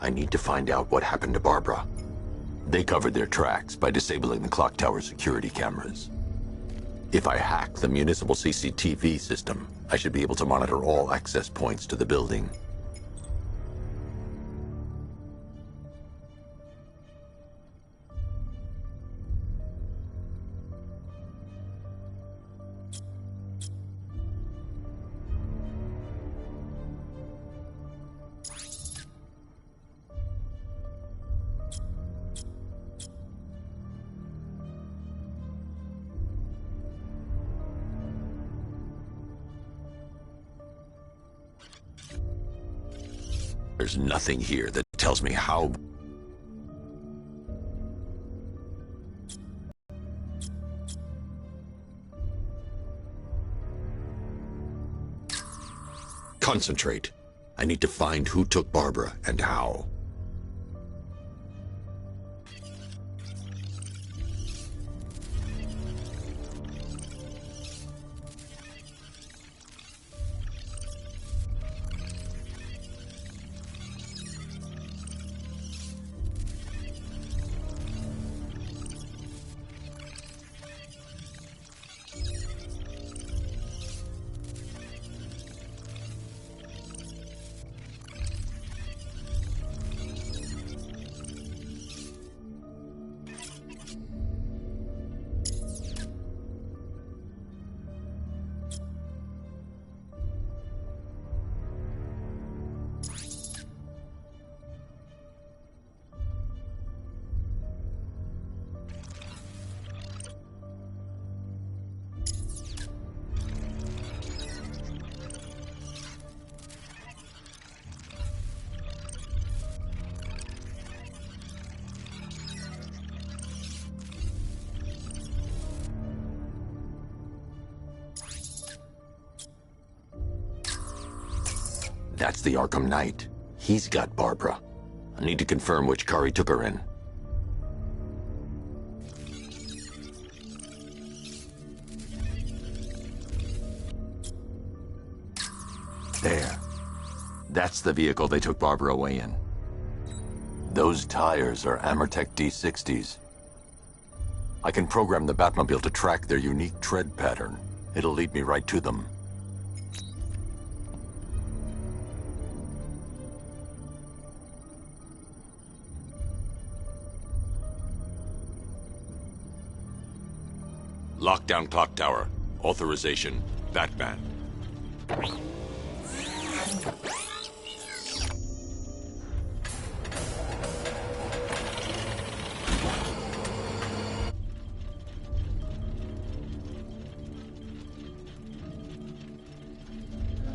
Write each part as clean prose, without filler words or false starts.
I need to find out what happened to Barbara. They covered their tracks by disabling the clock tower security cameras. If I hack the municipal CCTV system, I should be able to monitor all access points to the building. There's nothing here that tells me how... Concentrate. I need to find who took Barbara and how. That's the Arkham Knight. He's got Barbara. I need to confirm which car he took her in. There. That's the vehicle they took Barbara away in. Those tires are Amertech D60s. I can program the Batmobile to track their unique tread pattern. It'll lead me right to them. Lockdown clock tower. Authorization, Batman.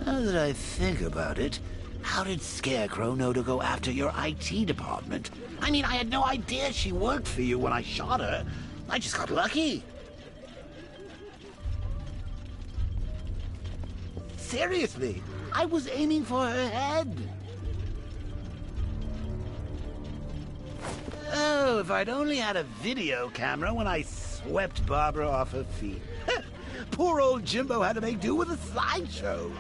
Now that I think about it, how did Scarecrow know to go after your IT department? I mean, I had no idea she worked for you when I shot her. I just got lucky. Seriously, I was aiming for her head. Oh, if I'd only had a video camera when I swept Barbara off her feet. Poor old Jimbo had to make do with a slideshow.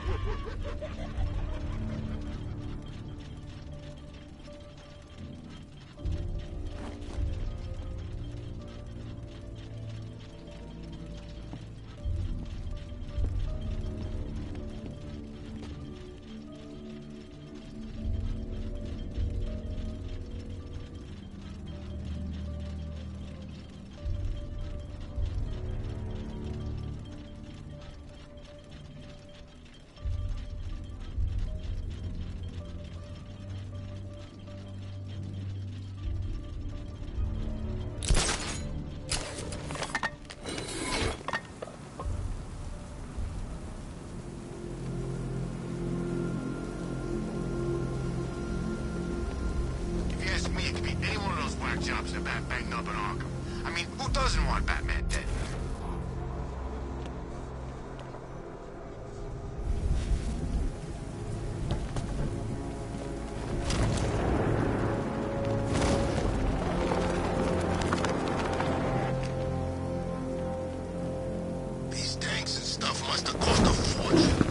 Jobs in banged up in Arkham. I mean, who doesn't want Batman dead? These tanks and stuff must have cost a fortune.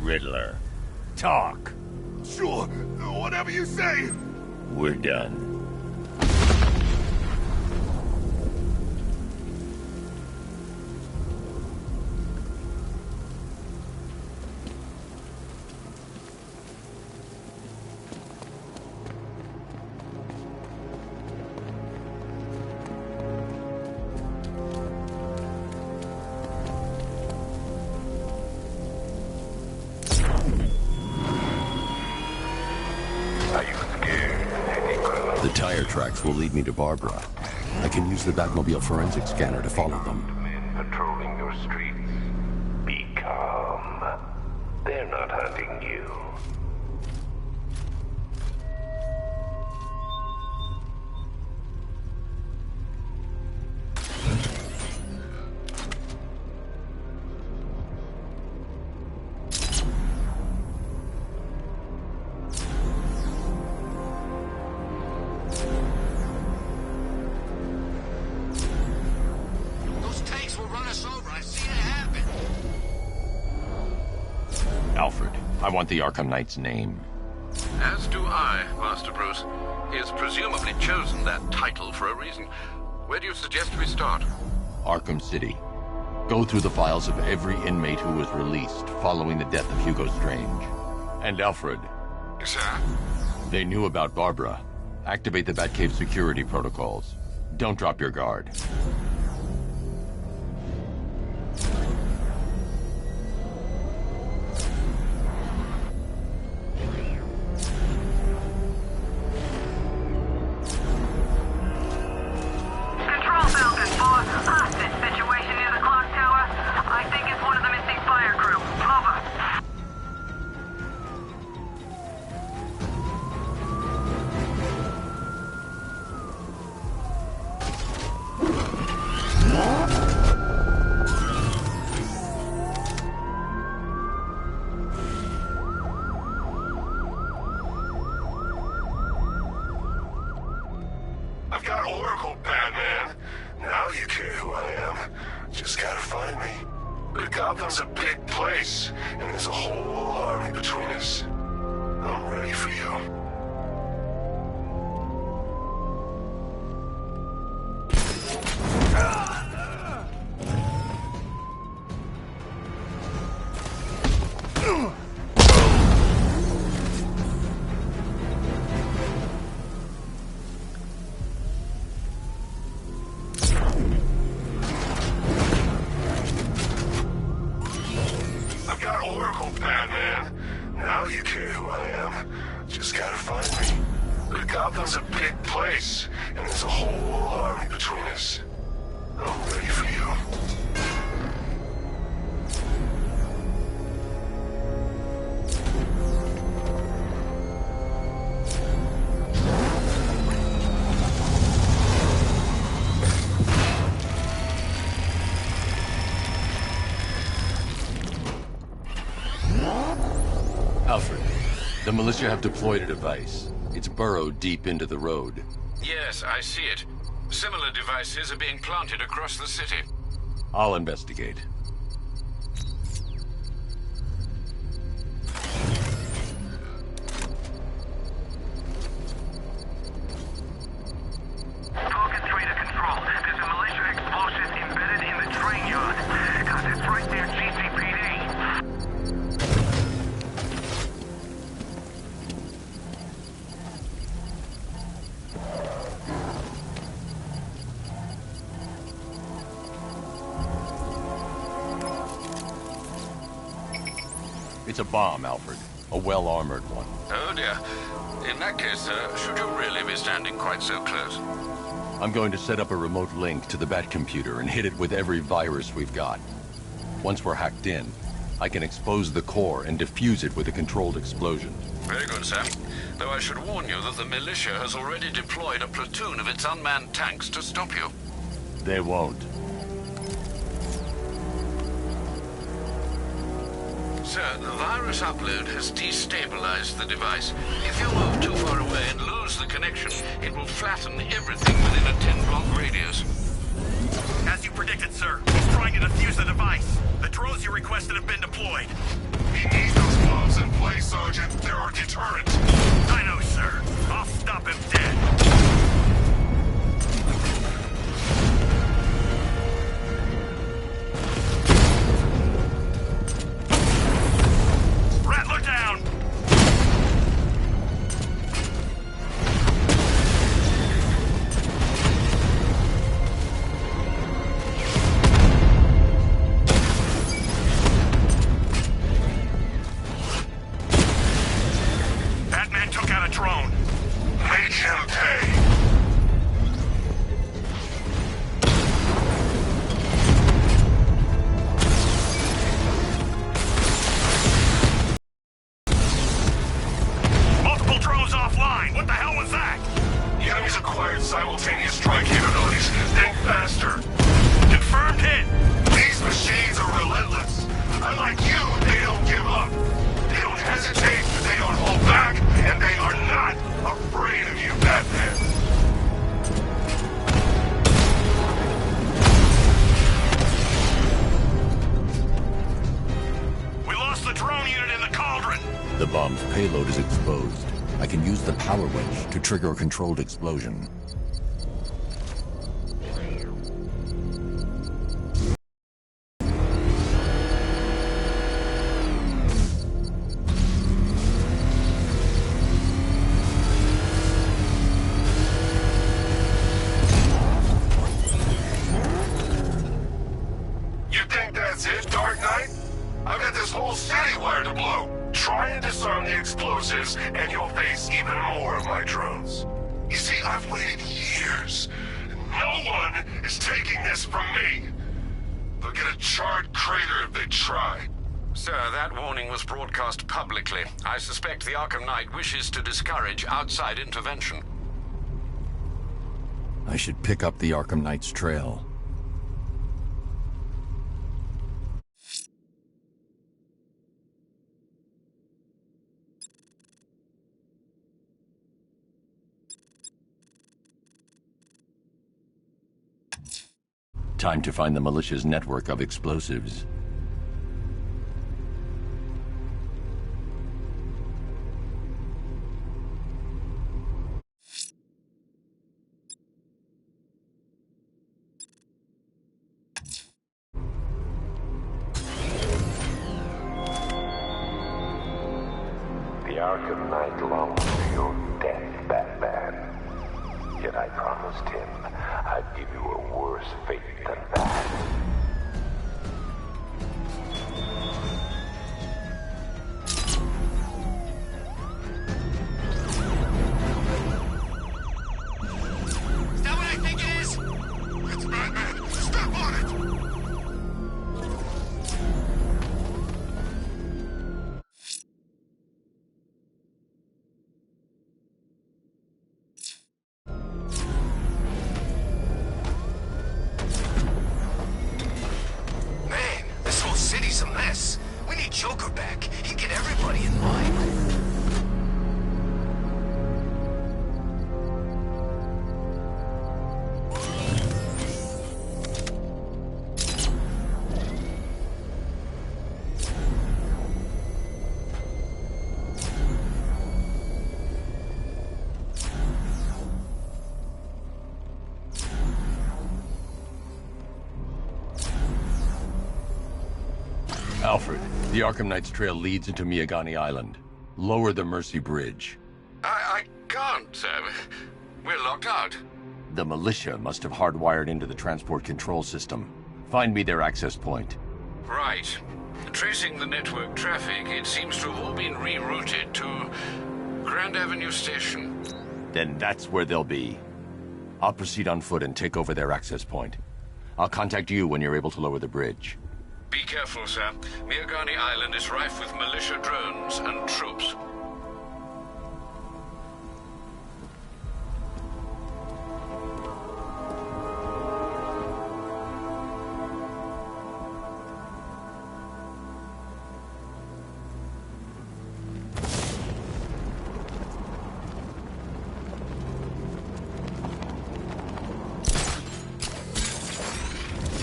Riddler. Talk. Sure, whatever you say. We're done. The tire tracks will lead me to Barbara. I can use the Batmobile forensic scanner to follow them. Men patrolling your streets. Be calm. They're not hunting you. Those tanks will run us over. I've seen it happen. Alfred, I want the Arkham Knight's name. As do I, Master Bruce. He has presumably chosen that title for a reason. Where do you suggest we start? Arkham City. Go through the files of every inmate who was released following the death of Hugo Strange. And Alfred, Yes, sir. they knew about Barbara. Activate the Batcave security protocols. Don't drop your guard. Control Falcon 4, hostage situation near the clock tower. I think it's one of the missing fire crew. Over. I've got Oracle, Batman. Now you care who I am. Just gotta find me. But Gotham's a big place, and there's a whole army between us. I'm ready for you. I've got Oracle, Batman. Now you care who I am. Just gotta find me. But Gotham's a big place, and there's a whole army between us. I'm ready for you. Alfred, the militia have deployed a device. It's burrowed deep into the road. Yes, I see it. Similar devices are being planted across the city. I'll investigate. Falcon 3 to Control. There's a militia explosive embedded in the train yard. It's right near GCPD. It's a bomb, Alfred. A well-armored one. Oh dear. In that case, should you really be standing quite so close? I'm going to set up a remote link to the Bat computer and hit it with every virus we've got. Once we're hacked in, I can expose the core and defuse it with a controlled explosion. Very good, Sam. Though I should warn you that the militia has already deployed a platoon of its unmanned tanks to stop you. They won't. Sir, the virus upload has destabilized the device. If you move too far away and lose the connection, it will flatten everything within a 10-block radius. As you predicted, sir, he's trying to defuse the device. The drones you requested have been deployed. We need those way, Sergeant. There are deterrents. I know, sir. I'll stop him dead. Rattler down! Batman took out a drone. Make him pay. Multiple drones offline. What the hell was that? The enemy's acquired simultaneous strike capabilities. Think faster. Confirmed hit. These machines are relentless. Unlike you, they don't give up. They don't hesitate, they don't hold back, and they are not afraid of you, Batman. We lost the drone unit in the cauldron. The bomb's payload is exposed. I can use the power wedge to trigger a controlled explosion. You think that's it, Dark Knight? I've got this whole city wired to blow. Try and disarm the explosives, and you'll face even more of my drones. You see, I've waited years. No one is taking this from me. They'll get a charred crater if they try. Sir, that warning was broadcast publicly. I suspect the Arkham Knight wishes to discourage outside intervention. I should pick up the Arkham Knight's trail. Time to find the militia's network of explosives. The Arkham Knight longs for your death, Batman. Yet I promised him I'd give you a worse fate than that. Is that what I think it is? It's Batman. Step on it! Man, this whole city's a mess. We need Joker back. He'd get everybody in line. Alfred, the Arkham Knight's trail leads into Miagani Island. Lower the Mercy Bridge. I can't, sir. We're locked out. The militia must have hardwired into the transport control system. Find me their access point. Right. Tracing the network traffic, it seems to have all been rerouted to Grand Avenue Station. Then that's where they'll be. I'll proceed on foot and take over their access point. I'll contact you when you're able to lower the bridge. Be careful, sir. Miagani Island is rife with militia drones and troops.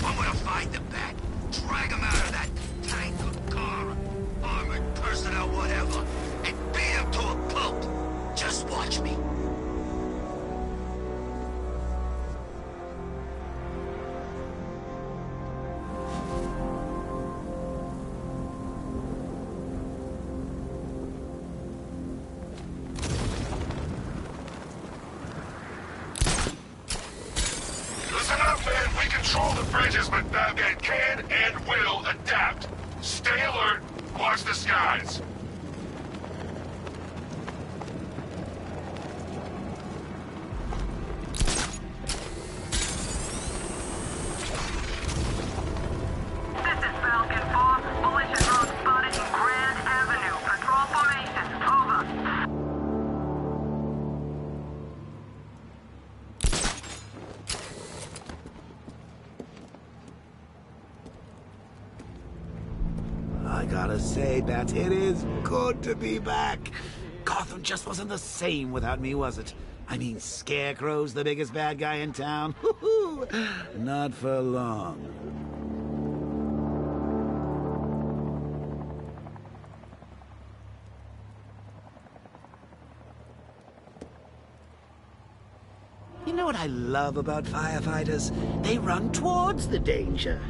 I'm gonna find the bat. Drag him out of that tank or car. Armored personnel, whatever. bridges, but Batman can and will adapt. Stay alert. Watch the skies. This is Falcon 4. Militia drone spotted in Grand Avenue. Patrol formation. Over. I gotta say, Bats, it is good to be back. Gotham just wasn't the same without me, was it? I mean, Scarecrow's the biggest bad guy in town. Not for long. You know what I love about firefighters? They run towards the danger.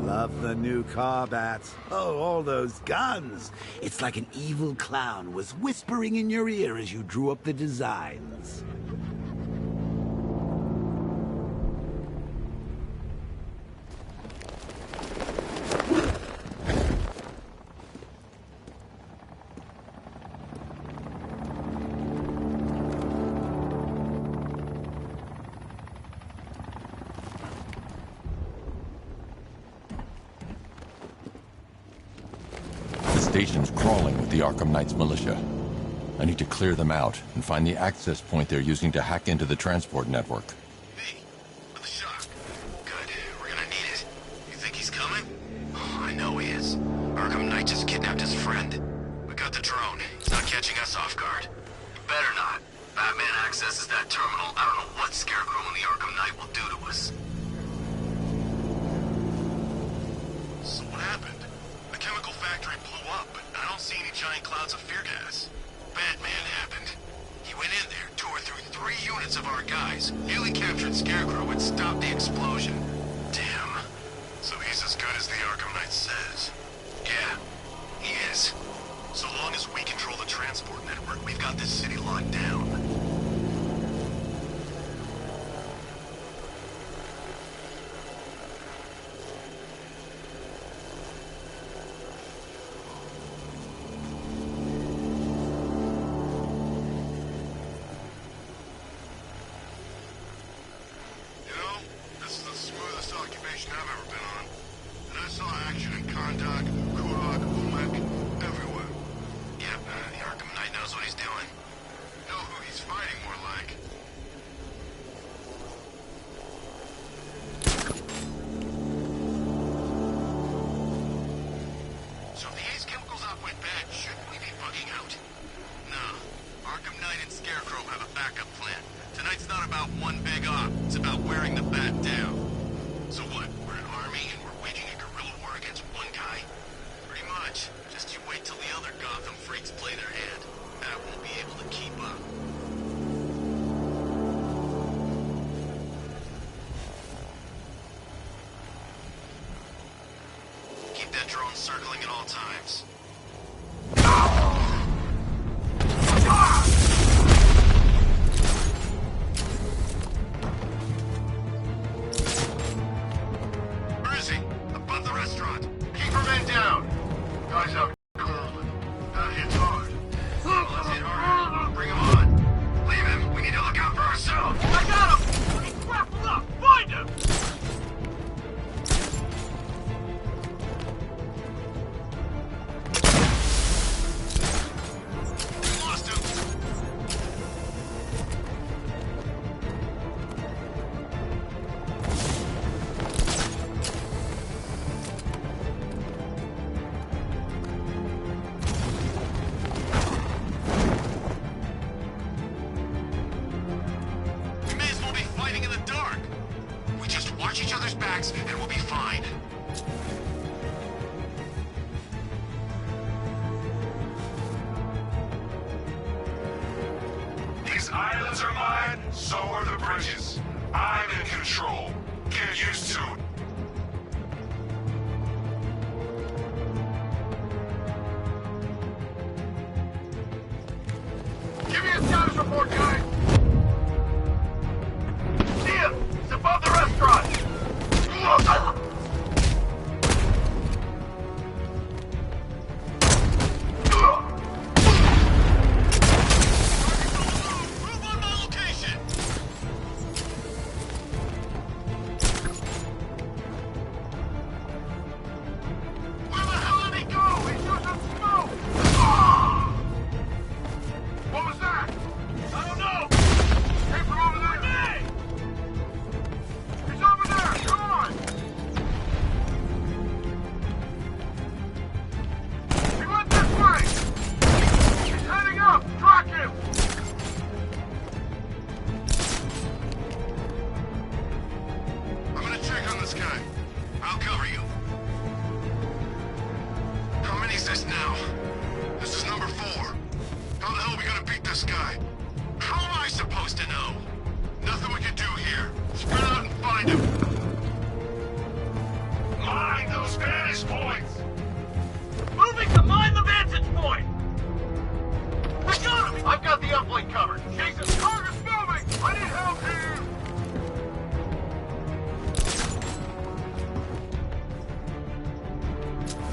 Love the new car, Bats. Oh, all those guns. It's like an evil clown was whispering in your ear as you drew up the designs. The station's crawling with the Arkham Knight's militia. I need to clear them out and find the access point they're using to hack into the transport network. Me? With a shock. Good. We're gonna need it. You think he's coming? Oh, I know he is. Arkham Knight just kidnapped his friend. We got the drone. He's not catching us off guard. Better not. Batman accesses that terminal. I don't know what Scarecrow and the Arkham Knight will do to us. So what happened? The chemical factory blew up, but I don't see any giant clouds of fear gas. Batman happened. He went in there, tore through 3 units of our guys, nearly captured Scarecrow, and stopped the explosion. Damn. So he's as good as the Arkham Knight says. Yeah, he is. So long as we control the transport network, we've got this city locked down. You know, this is the smoothest occupation I've ever been on. And I saw action in Kondak, Kurak, Umek, everywhere. Yep, the Arkham Knight knows what he's doing. Know who he's fighting, more like. So if the Ace Chemicals op went bad, shouldn't we be bugging out? No. Arkham Knight and Scarecrow have a backup plan. Tonight's not about one big op. It's about wearing the bat down. So what? We're an army and we're waging a guerrilla war against one guy? Pretty much. Just you wait till the other Gotham freaks play their hand. Bat won't be able to keep up. Keep that drone circling at all times. Where is he? Above the restaurant. Keep her men down. Guys out cold. That hits hard. Well, let's hit harder. Bring him on. Leave him. We need to look out for ourselves. I got him! He's grappled up! Find him! Lost him! We may as well be fighting in the dark. We just watch each other's backs and we'll be fine. These islands are mine, so are the bridges. I'm in control. Get used to it. Give me a status report, guys! See him! He's above the restaurant! Move on my location! Where the hell did he go? He's using smoke! What was that? I don't know! Came from over there! Hey! He's over there! Come on! He went this way! He's heading up! Track him! I'm gonna check on this guy. I'll cover you. How many is this now? This is number 4. How the hell are we gonna beat this guy? How am I supposed to know? Nothing we can do here. Spread out and find him. Mind those vantage points! Moving to mine the vantage point! I got him! I've got the uplink covered. Jason, target's moving! I need help here!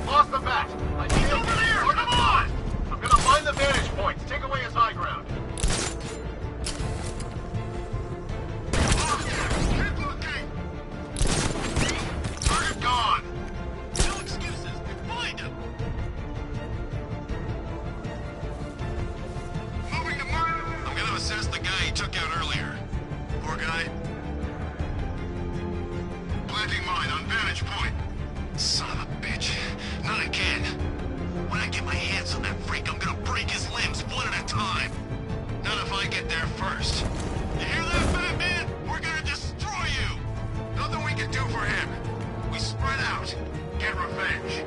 Lost the bat. I need over there! Come on! I'm gonna mine the vantage points. Take away his high ground. Keep looking! Target gone! No excuses. Find him! Moving to murder! I'm gonna assess the guy he took out earlier. Poor guy. Planting mine on vantage point. Son of a bitch. Not again. When I get my hands on that freak, I'm gonna break his limbs one at a time. Not if I get there first. You hear that, Batman? We're gonna destroy you! Nothing we can do for him. We spread out. Get revenge.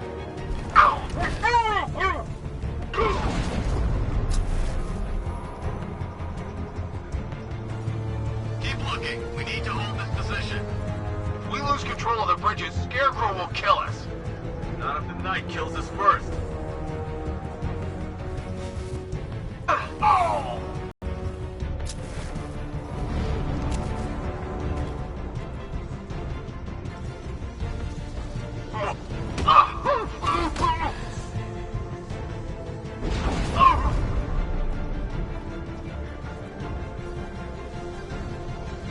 Keep looking. We need to hold this position. If we lose control of the bridges, Scarecrow will kill us. Not if the Knight kills us first. Oh!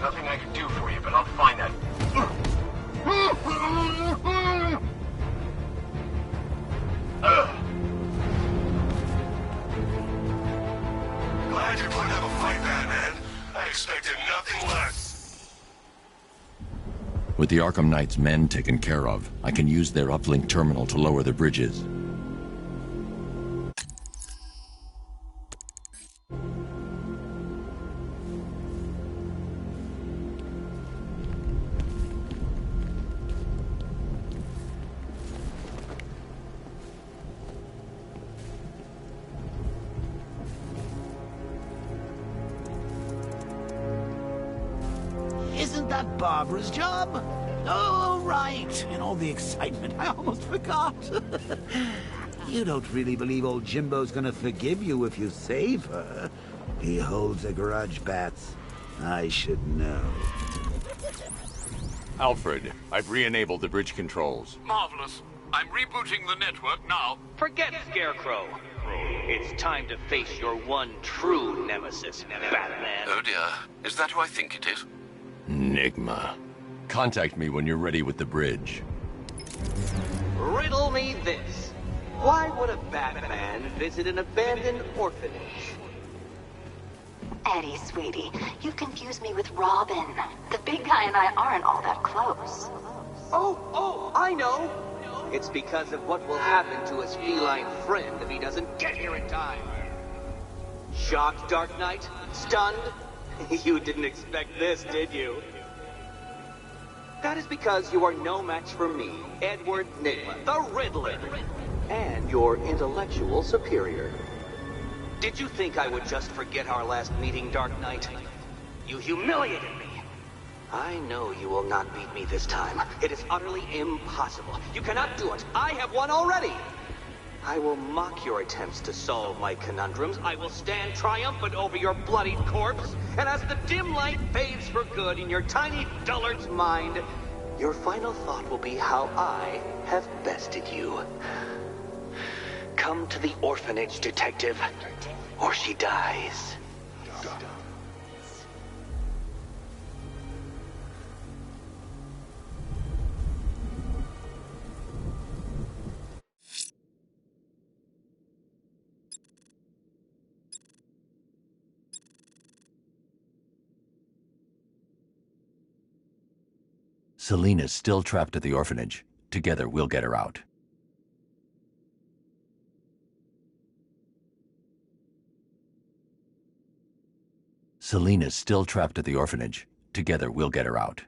Nothing I can do for you, but I'll find that. Glad you're going to have a fight, Batman. I expected nothing less. With the Arkham Knight's men taken care of, I can use their uplink terminal to lower the bridges. Isn't that Barbara's job? Oh, right. In all the excitement, I almost forgot. You don't really believe old Jimbo's gonna forgive you if you save her. He holds a grudge, Bats. I should know. Alfred, I've re-enabled the bridge controls. Marvelous. I'm rebooting the network now. Forget Scarecrow. It's time to face your one true nemesis, Batman. Oh dear. Is that who I think it is? Enigma. Contact me when you're ready with the bridge. Riddle me this. Why would a Batman visit an abandoned orphanage? Eddie, sweetie, you confused me with Robin. The big guy and I aren't all that close. Oh, I know. It's because of what will happen to his feline friend if he doesn't get here in time. Shocked, Dark Knight? Stunned? You didn't expect this, did you? That is because you are no match for me, Edward Nygma, the Riddler, and your intellectual superior. Did you think I would just forget our last meeting, Dark Knight? You humiliated me. I know you will not beat me this time. It is utterly impossible. You cannot do it. I have won already. I will mock your attempts to solve my conundrums. I will stand triumphant over your bloodied corpse. And as the dim light fades for good in your tiny dullard's mind, your final thought will be how I have bested you. Come to the orphanage, detective, or she dies. Selena's still trapped at the orphanage. Together, we'll get her out. Selena's still trapped at the orphanage. Together, we'll get her out.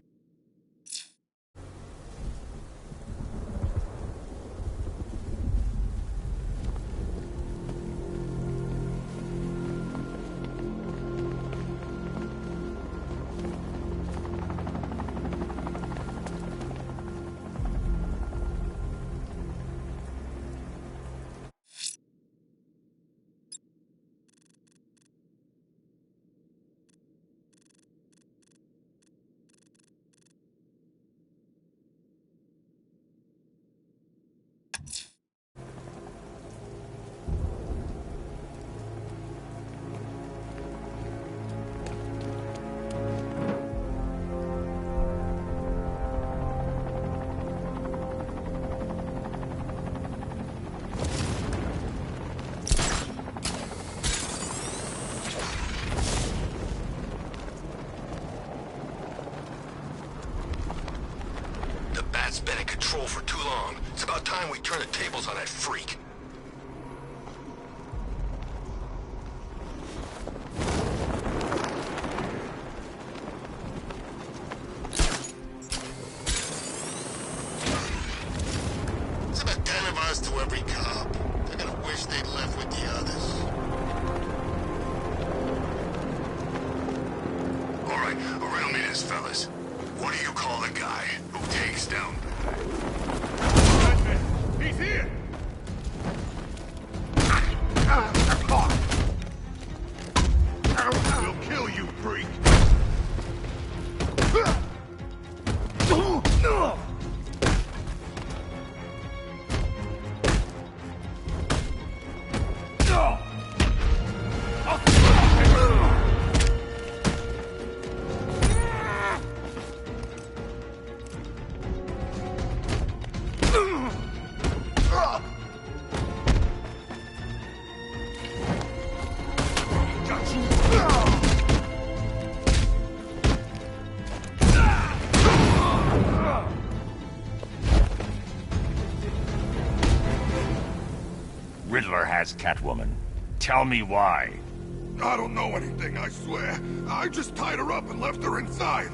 Bat's been in control for too long. It's about time we turn the tables on that freak. It's about 10 of us to every cop. They're gonna wish they'd left with the others. All right, riddle me this, fellas. What do you call the guy who takes down? He's here! We'll kill you, freak! Riddler has Catwoman. Tell me why. I don't know anything, I swear. I just tied her up and left her inside.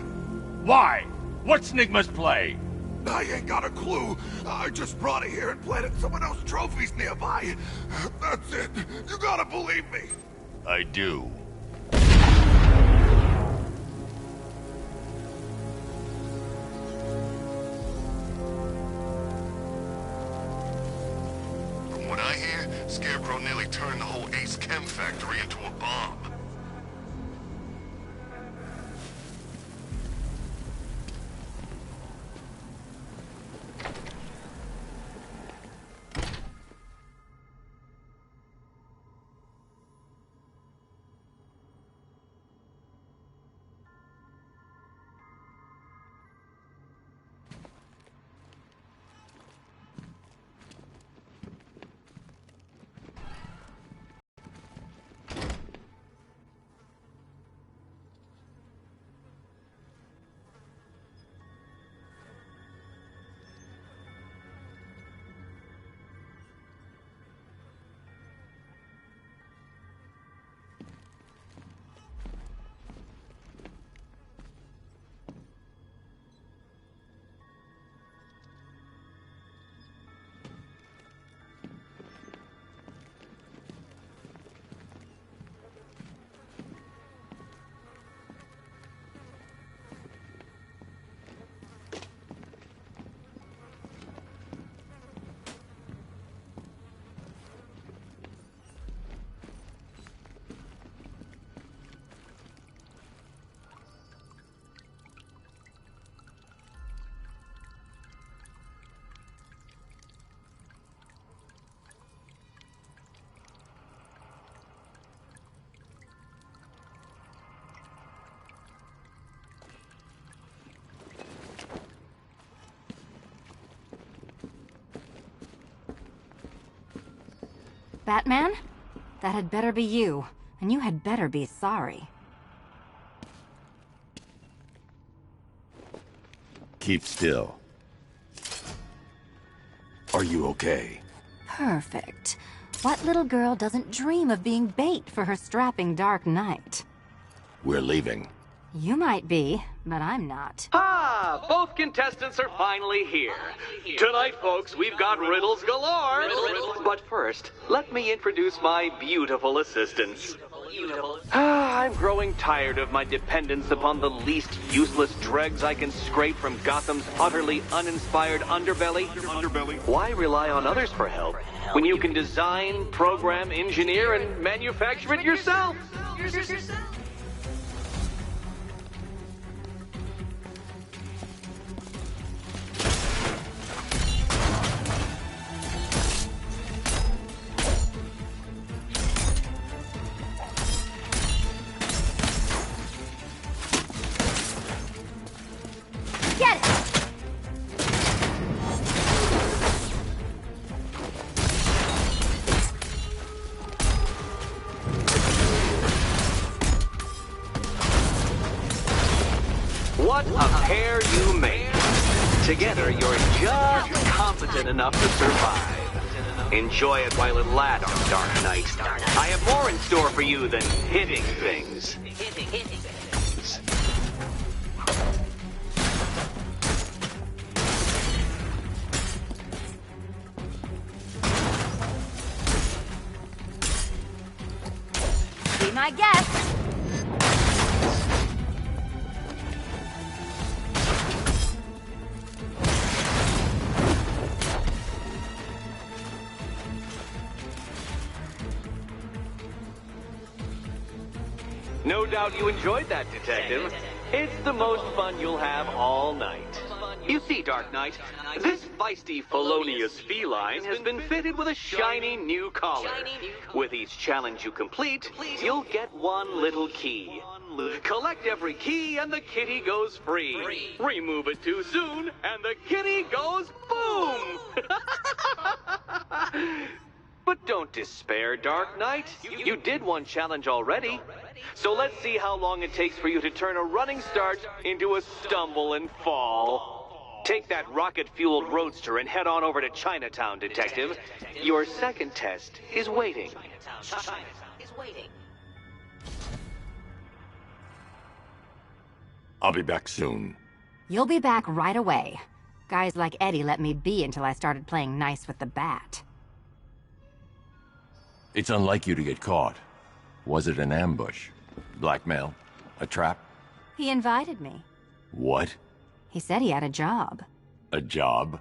Why? What's Nigma's play? I ain't got a clue. I just brought her here and planted some of those trophies nearby. That's it. You gotta believe me. I do. From what I hear, Scarecrow nearly turned the whole Ace Chem factory into a bomb. Batman? That had better be you, and you had better be sorry. Keep still. Are you okay? Perfect. What little girl doesn't dream of being bait for her strapping Dark Knight? We're leaving. You might be, but I'm not. Ah, both contestants are finally here. Tonight, folks, we've got riddles galore. But first, let me introduce my beautiful assistants. I'm growing tired of my dependence upon the least useless dregs I can scrape from Gotham's utterly uninspired underbelly. Why rely on others for help when you can design, program, engineer, and manufacture it yourself? What a pair you make. Together, you're just competent enough to survive. Enjoy it while it lasts, Dark Knight. I have more in store for you than hitting things. Be my guest. No doubt you enjoyed that, Detective. It's the most fun you'll have all night. You see, Dark Knight, this feisty, felonious feline has been fitted with a shiny new collar. With each challenge you complete, you'll get one little key. Collect every key and the kitty goes free. Remove it too soon and the kitty goes boom! But don't despair, Dark Knight. You did one challenge already. So let's see how long it takes for you to turn a running start into a stumble and fall. Take that rocket-fueled roadster and head on over to Chinatown, Detective. Your second test is waiting. I'll be back soon. You'll be back right away. Guys like Eddie let me be until I started playing nice with the bat. It's unlike you to get caught. Was it an ambush? Blackmail? A trap? He invited me. What? He said he had a job. A job?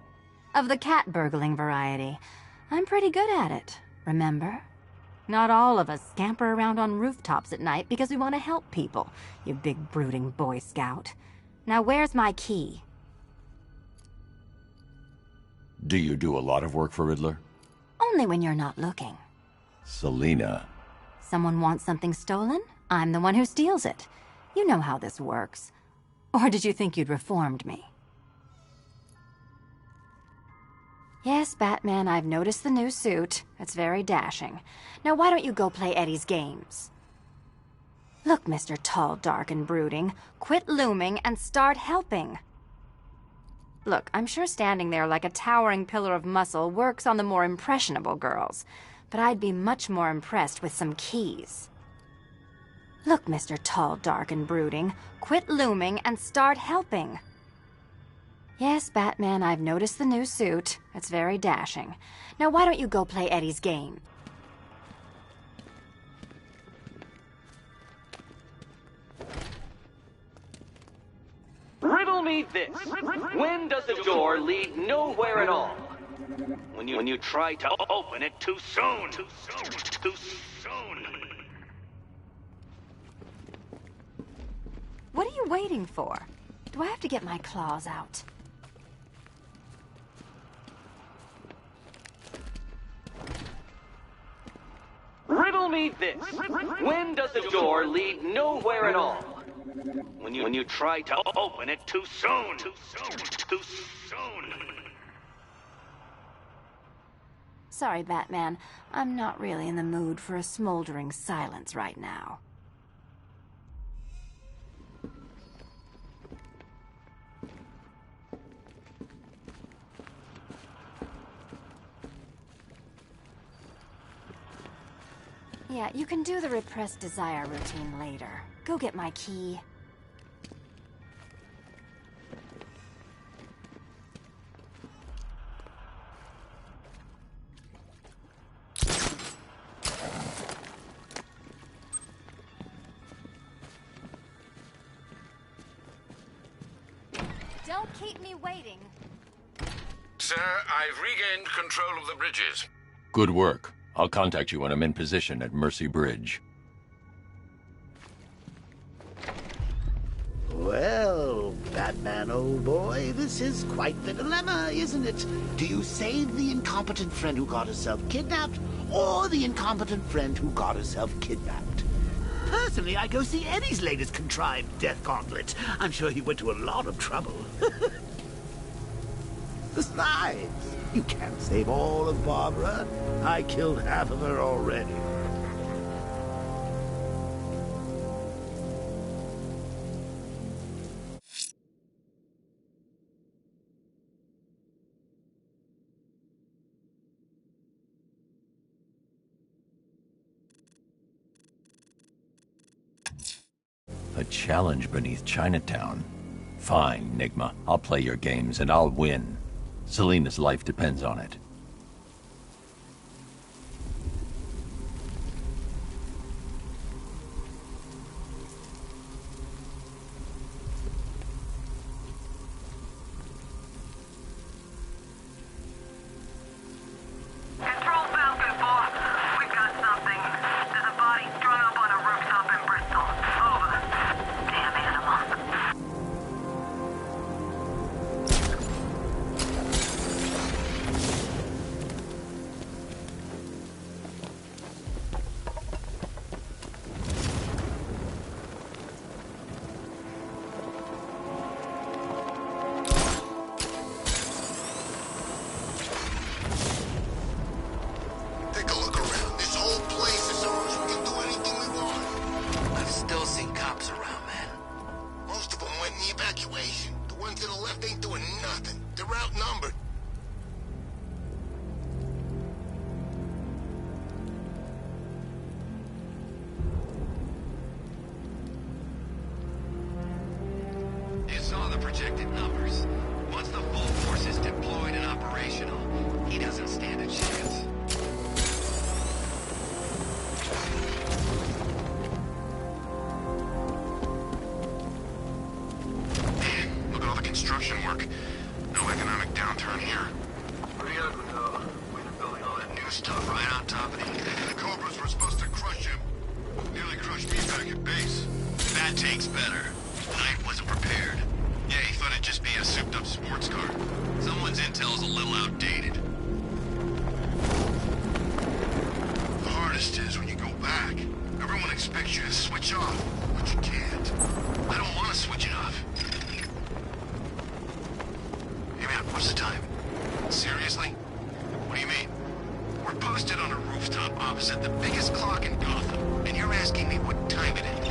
Of the cat burgling variety. I'm pretty good at it, remember? Not all of us scamper around on rooftops at night because we want to help people, you big brooding Boy Scout. Now where's my key? Do you do a lot of work for Riddler? Only when you're not looking. Selina. Someone wants something stolen? I'm the one who steals it. You know how this works. Or did you think you'd reformed me? Yes, Batman, I've noticed the new suit. It's very dashing. Now why don't you go play Eddie's games? Look, Mr. Tall, Dark, and Brooding, quit looming and start helping. Look, I'm sure standing there like a towering pillar of muscle works on the more impressionable girls, but I'd be much more impressed with some keys. Look, Mr. Tall, Dark, and Brooding, quit looming and start helping. Yes, Batman, I've noticed the new suit. It's very dashing. Now why don't you go play Eddie's game? Riddle me this. When does a door lead nowhere at all? When you try to open it too soon. Too soon. What are you waiting for? Do I have to get my claws out? Riddle me this. When does a door lead nowhere at all? When you try to open it too soon. Too soon. Sorry, Batman. I'm not really in the mood for a smoldering silence right now. Yeah, you can do the repressed desire routine later. Go get my key. Don't keep me waiting. Sir, I've regained control of the bridges. Good work. I'll contact you when I'm in position at Mercy Bridge. Well, Batman, old boy, this is quite the dilemma, isn't it? Do you save the incompetent friend who got herself kidnapped, or the incompetent friend who got herself kidnapped? Personally, I go see Eddie's latest contrived death gauntlet. I'm sure he went to a lot of trouble. Besides, you can't save all of Barbara. I killed half of her already. A challenge beneath Chinatown. Fine, Nigma. I'll play your games and I'll win. Selina's life depends on it. Control Falcon 4. We've got something. There's a body strung up on a rooftop in Bristol. Over. Damn animal. Take a look around. This whole place is ours. We can do anything we want. I've still seen cops around, man. Most of them went in the evacuation. The ones to the left ain't doing nothing. They're outnumbered. You saw the projected numbers. Once the full force is deployed and operational, he doesn't stand a chance. Man, look at all the construction work. No economic downturn here. Pretty ugly, though. Way to building all that New stuff right on top of the... The Cobras were supposed to crush him. Nearly crushed me back at base. That takes better. Knight wasn't prepared. Yeah, he thought it'd just be a souped-up sports car. Someone's intel's a little outdated. The hardest is when you go back. Everyone expects you to switch off, but you can't. I don't want to switch it off. Hey man, what's the time? Seriously? What do you mean? We're posted on a rooftop opposite the biggest clock in Gotham, and you're asking me what time it is.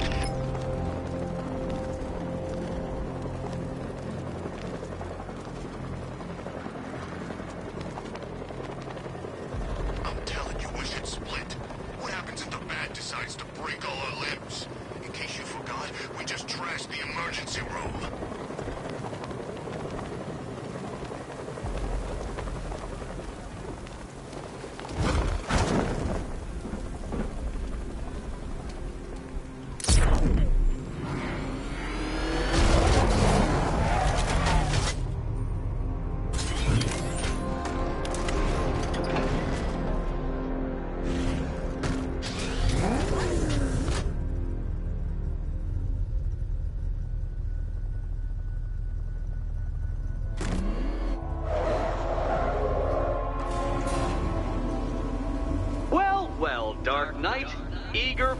I'm telling you, we should split. What happens if the bat decides to break all our limbs? In case you forgot, we just trashed the emergency room.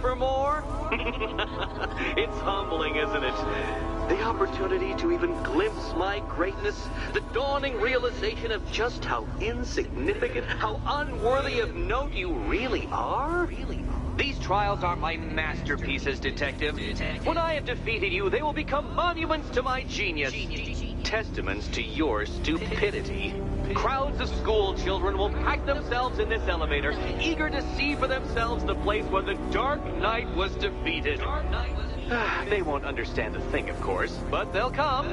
for more? It's humbling, isn't it? The opportunity to even glimpse my greatness, the dawning realization of just how insignificant, how unworthy of note you really are. These trials are my masterpieces, Detective. When I have defeated you, they will become monuments to my genius. Testaments to your stupidity. Crowds of school children will pack themselves in this elevator, eager to see for themselves the place where the Dark Knight was defeated. They won't understand a thing, of course, but they'll come.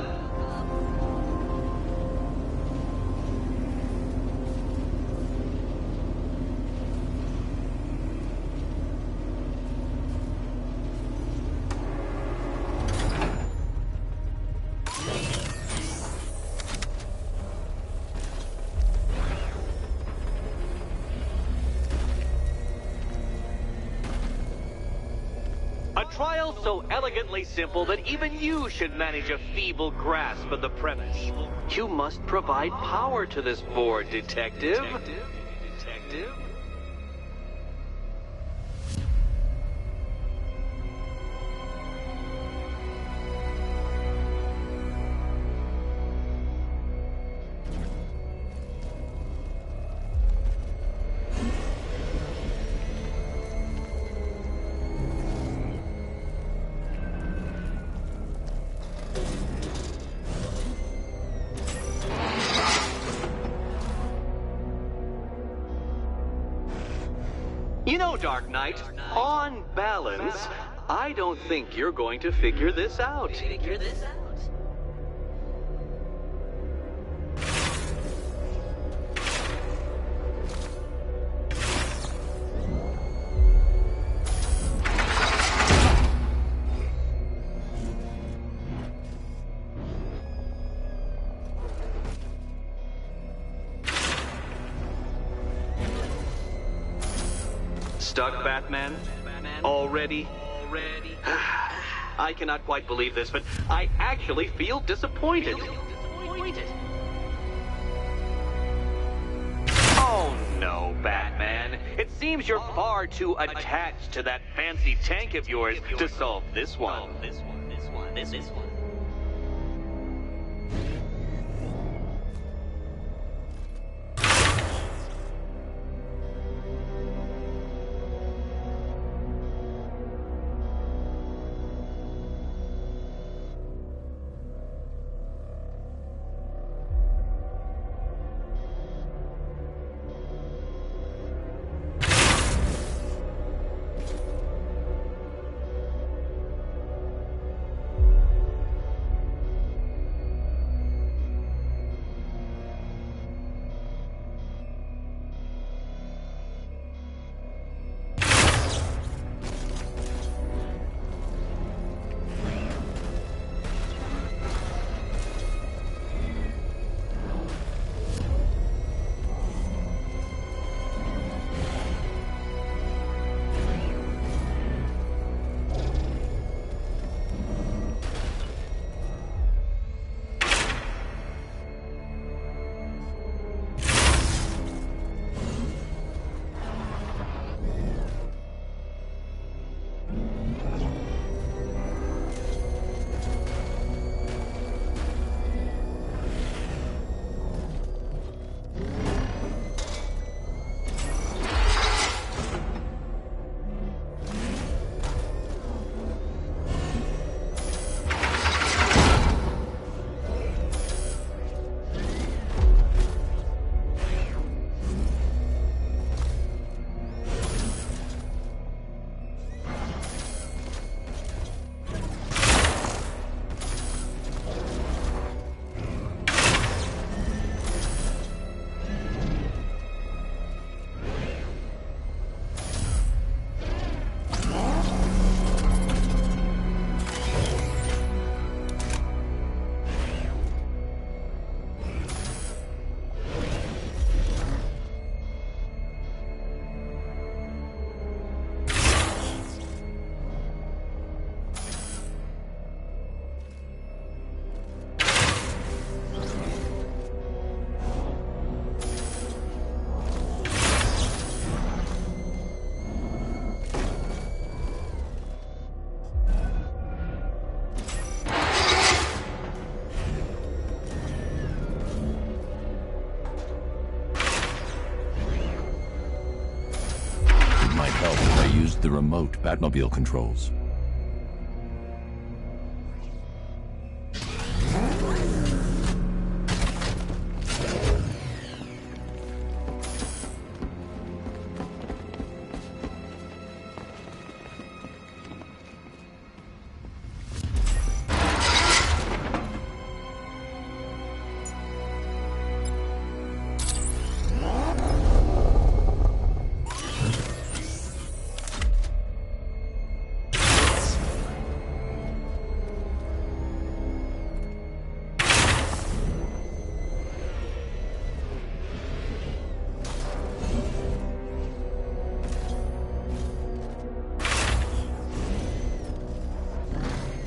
A trial so elegantly simple that even you should manage a feeble grasp of the premise. You must provide power to this board, Detective. You know, Dark Knight, on balance, I don't think you're going to figure this out. Stuck, Batman? Already? I cannot quite believe this, but I actually feel disappointed. Oh no, Batman. It seems you're far too attached to that fancy tank of yours to solve this one. This one. remote Batmobile controls.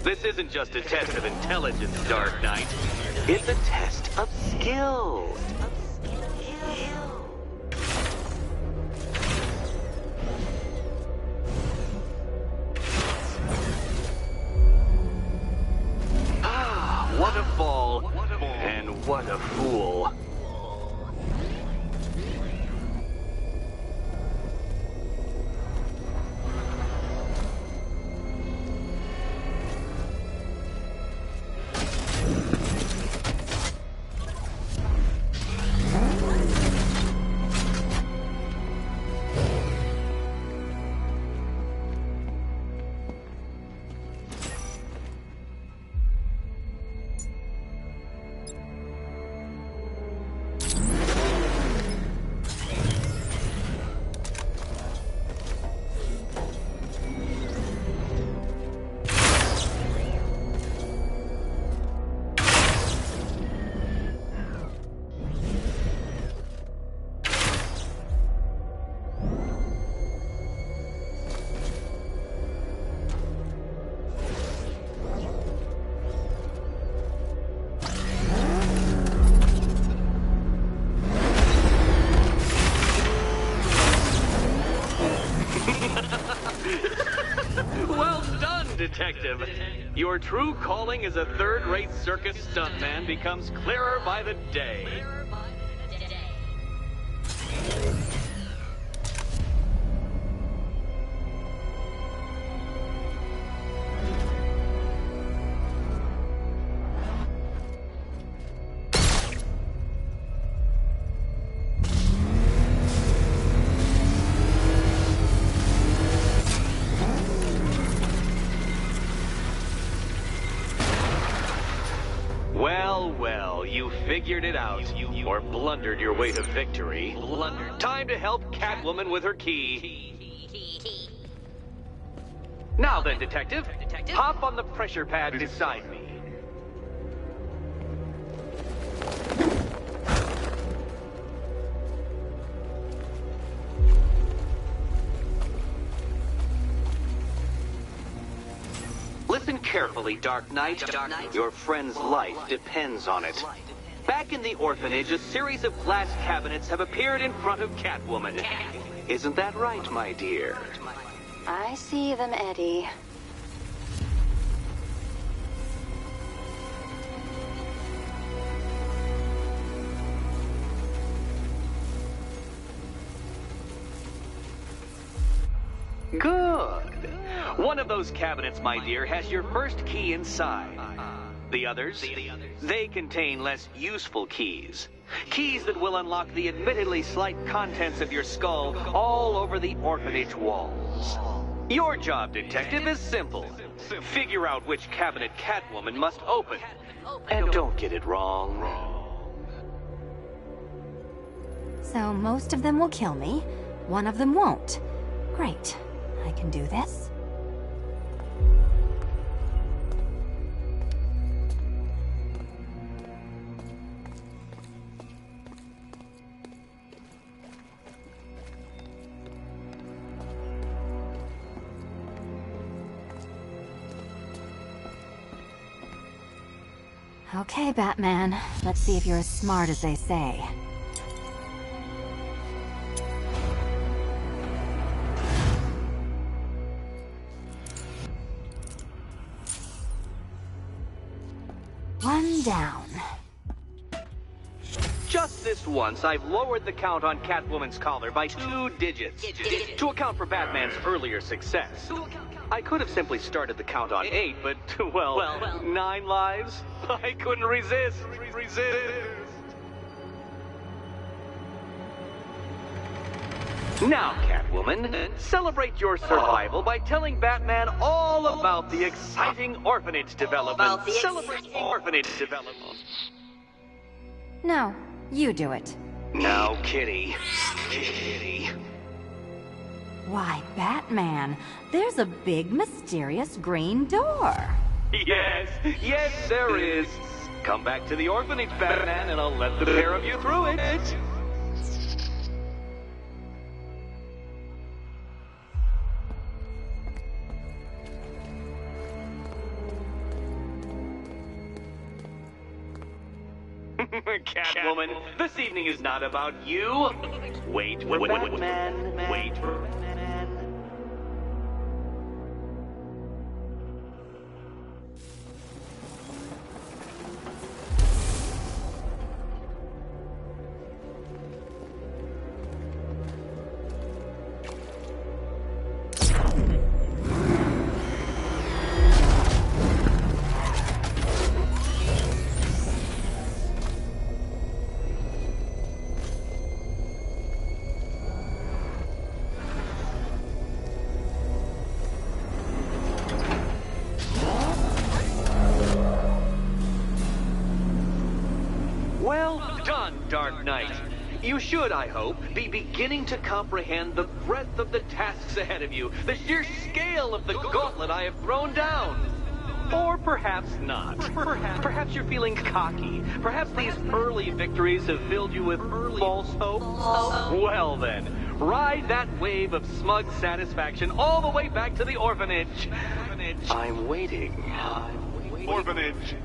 This isn't just a test of intelligence, Dark Knight. It's a test of skill. Ah, what a fall. And what a fool. Well done, Detective. Your true calling as a third-rate circus stuntman becomes clearer by the day. Well, you figured it out. Or blundered your way to victory. Time to help Catwoman with her key. Now then, Detective, hop on the pressure pad beside me. Listen carefully, Dark Knight. Your friend's life depends on it. Back in the orphanage, a series of glass cabinets have appeared in front of Catwoman. Isn't that right, my dear? I see them, Eddie. Good. One of those cabinets, my dear, has your first key inside. The others, they contain less useful keys. Keys that will unlock the admittedly slight contents of your skull all over the orphanage walls. Your job, Detective, is simple. Figure out which cabinet Catwoman must open. And don't get it wrong. So most of them will kill me, one of them won't. Great. I can do this. Okay, Batman. Let's see if you're as smart as they say. One down. Just this once, I've lowered the count on Catwoman's collar by 2 digits to account for Batman's earlier success. I could have simply started the count on 8, but, well, 9 lives? I couldn't resist. Now, Catwoman, celebrate your survival by telling Batman all about the exciting orphanage development. Celebrate orphanage development. No, you do it. Now, Kitty. Why, Batman, there's a big mysterious green door. Yes, there is. Come back to the orphanage, Batman, and I'll let the pair of you through it. Catwoman, this evening is not about you. Wait for Batman. Wait for Batman. Well done, Dark Knight. You should, I hope, be beginning to comprehend the breadth of the tasks ahead of you, the sheer scale of the gauntlet I have thrown down. Or perhaps not. Perhaps you're feeling cocky. Perhaps these early victories have filled you with false hope. Well then, ride that wave of smug satisfaction all the way back to the orphanage. I'm waiting. Orphanage.